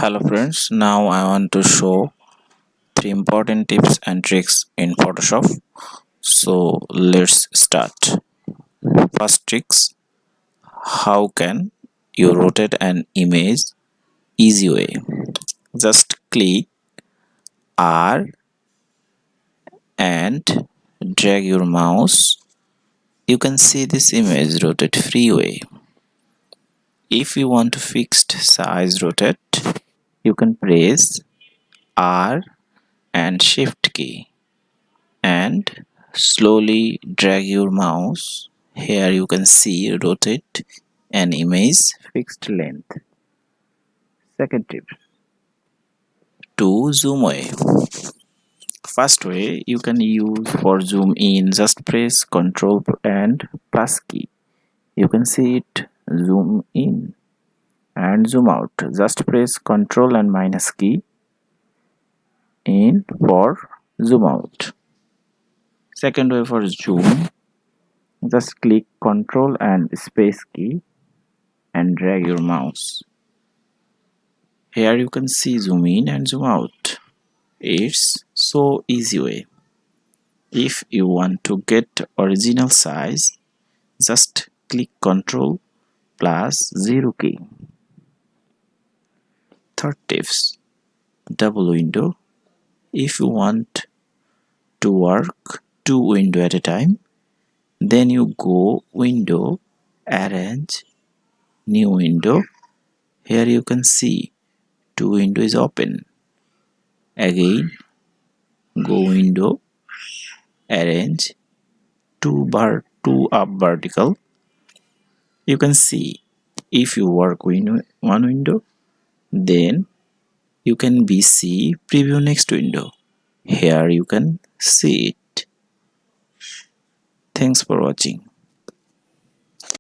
Hello friends, now I want to show 3 important tips and tricks in Photoshop. So let's start. First tricks: how can you rotate an image easy way? Just click R and drag your mouse. You can see this image rotate free way. If you want to fixed size rotate, you can press R and Shift key and slowly drag your mouse. Here you can see rotate an image fixed length. Second tip: to zoom way. First way you can use for zoom in, just press Ctrl and plus key. You can see it zoom in and zoom out. Just press Ctrl and minus key in for zoom out. Second way for zoom, just click Ctrl and space key and drag your mouse. Here you can see zoom in and zoom out. It's so easy way. If you want to get original size, just click Ctrl plus 0 key. Third tips: double window. If you want to work 2 windows at a time, then you go window, arrange, new window. Here you can see 2 windows is open. Again go window, arrange, 2 up vertical. You can see if you work one window, then you can see preview next window. Here you can see it. Thanks for watching.